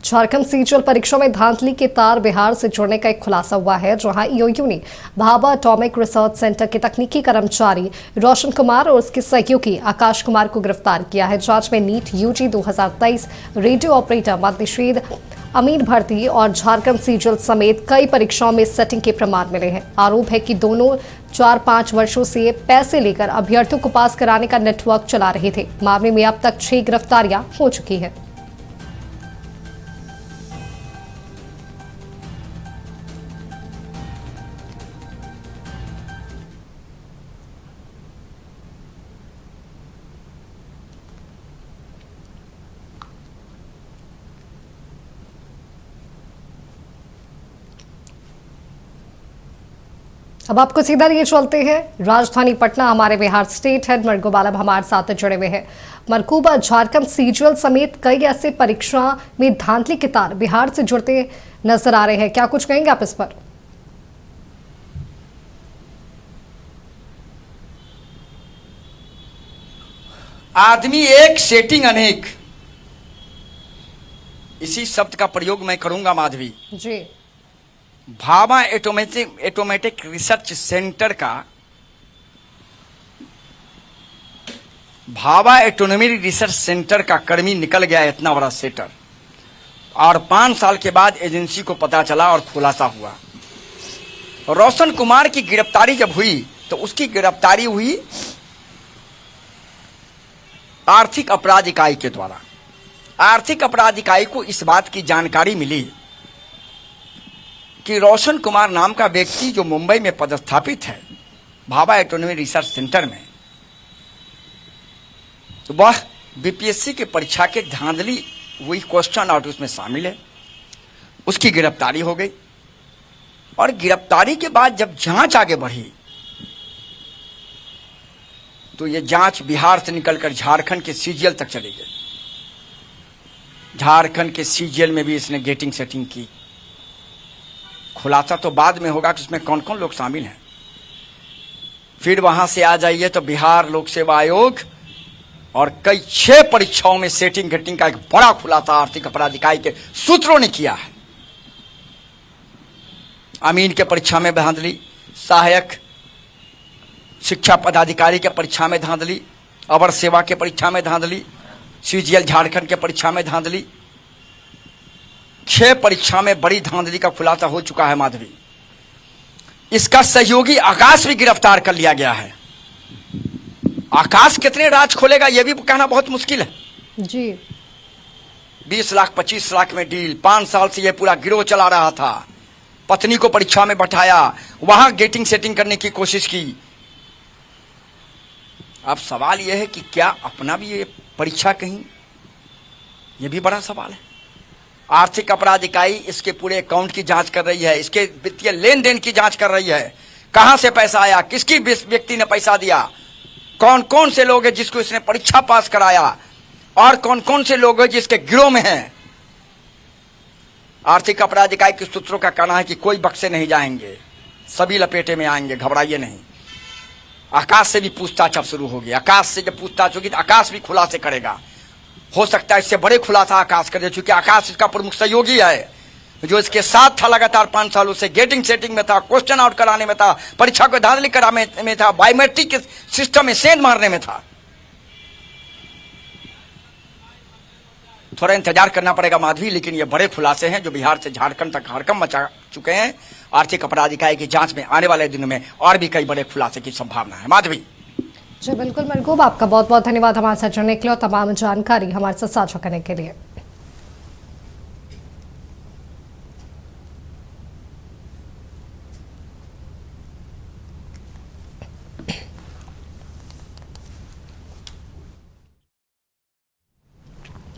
Jharkhand CGL परीक्षा में धांधली के तार बिहार से जुड़ने का एक खुलासा हुआ है, जहां ईओयू ने भाभा एटॉमिक रिसर्च सेंटर के तकनीकी कर्मचारी रोशन कुमार और उसके सहयोगी आकाश कुमार को गिरफ्तार किया है। जांच में नीट यूजी 2023 रेडियो ऑपरेटर मध्यश्वेद अमीन भर्ती और झारखंड सीजीएल समेत कई परीक्षाओं में सेटिंग के प्रमाण मिले हैं। आरोप है कि दोनों 4-5 वर्षों से पैसे लेकर अभ्यर्थियों को पास कराने का नेटवर्क चला रहे थे। मामले में अब तक 6 गिरफ्तारियां हो चुकी है। अब आपको सीधा लिए चलते हैं राजधानी पटना। हमारे बिहार स्टेट हेड मरकूब आलम हमारे साथ जुड़े हुए हैं। मरकूब, झारखंड सीजीएल समेत कई ऐसे परीक्षा में धांधली के तार बिहार से जुड़ते नजर आ रहे हैं, क्या कुछ कहेंगे आप इस पर? आदमी एक सेटिंग अनेक, इसी शब्द का प्रयोग मैं करूंगा माधवी जी। भाभा एटोमेटिक रिसर्च सेंटर का भाभा एटोनॉमिक रिसर्च सेंटर का कर्मी निकल गया इतना बड़ा सेटर, और 5 साल के बाद एजेंसी को पता चला और खुलासा हुआ। रोशन कुमार की गिरफ्तारी जब हुई तो उसकी गिरफ्तारी हुई आर्थिक अपराध इकाई के द्वारा। आर्थिक अपराध इकाई को इस बात की जानकारी मिली कि रोशन कुमार नाम का व्यक्ति जो मुंबई में पदस्थापित है भाभा एटोनॉमिक रिसर्च सेंटर में, तो वह बीपीएससी के परीक्षा के धांधली हुई क्वेश्चन आउट उसमें शामिल है। उसकी गिरफ्तारी हो गई और गिरफ्तारी के बाद जब जांच आगे बढ़ी तो ये जांच बिहार से निकलकर झारखंड के सीजीएल तक चली गई। झारखंड के सीजीएल में भी इसने गेटिंग सेटिंग की। खुलासा तो बाद में होगा कि उसमें कौन कौन लोग शामिल हैं। फिर वहां से आ जाइए तो बिहार लोक सेवा आयोग और कई 6 परीक्षाओं में सेटिंग गेटिंग का एक बड़ा खुलासा आर्थिक अपराध इकाई के सूत्रों ने किया है। अमीन के परीक्षा में धांधली, सहायक शिक्षा पदाधिकारी के परीक्षा में धांधली, अवर सेवा के परीक्षा में धांधली, सीजीएल झारखंड के परीक्षा में धांधली, 6 परीक्षा में बड़ी धांधली का खुलासा हो चुका है माधवी। इसका सहयोगी आकाश भी गिरफ्तार कर लिया गया है। आकाश कितने राज खोलेगा यह भी कहना बहुत मुश्किल है जी। 20 लाख 25 लाख में डील, 5 साल से यह पूरा गिरोह चला रहा था। पत्नी को परीक्षा में बैठाया, वहां गेटिंग सेटिंग करने की कोशिश की। अब सवाल यह है कि क्या अपना भी ये परीक्षा कहीं, यह भी बड़ा सवाल है। आर्थिक अपराध इकाई इसके पूरे अकाउंट की जांच कर रही है, इसके वित्तीय लेन देन की जांच कर रही है। कहां से पैसा आया, किसकी व्यक्ति ने पैसा दिया, कौन कौन से लोग हैं जिसको इसने परीक्षा पास कराया, और कौन कौन से लोग हैं जिसके गिरोह में हैं। आर्थिक अपराध इकाई के सूत्रों का कहना है कि कोई बक्से नहीं जाएंगे, सभी लपेटे में आएंगे, घबराइए नहीं। आकाश से भी पूछताछ अब शुरू होगी। आकाश से जब पूछताछ होगी तो आकाश भी खुलासे करेगा। हो सकता है इससे बड़े खुलासा आकाश करे, क्योंकि आकाश इसका प्रमुख सहयोगी है, जो इसके साथ था लगातार 5 सालों से। गेटिंग सेटिंग में था, क्वेश्चन आउट कराने में था, परीक्षा को धांधली कराने में था, बायोमेट्रिक के सिस्टम में सेंध मारने में था। थोड़ा इंतजार करना पड़ेगा माधवी, लेकिन ये बड़े खुलासे हैं जो बिहार से झारखंड तक हड़कंप मचा चुके हैं। आर्थिक अपराध इकाई की जांच में आने वाले दिनों में और भी कई बड़े खुलासे की संभावना है माधवी। जी बिल्कुल मरकूब, आपका बहुत बहुत धन्यवाद हमारे साथ जुड़ने के लिए और तमाम जानकारी हमारे साथ साझा करने के लिए।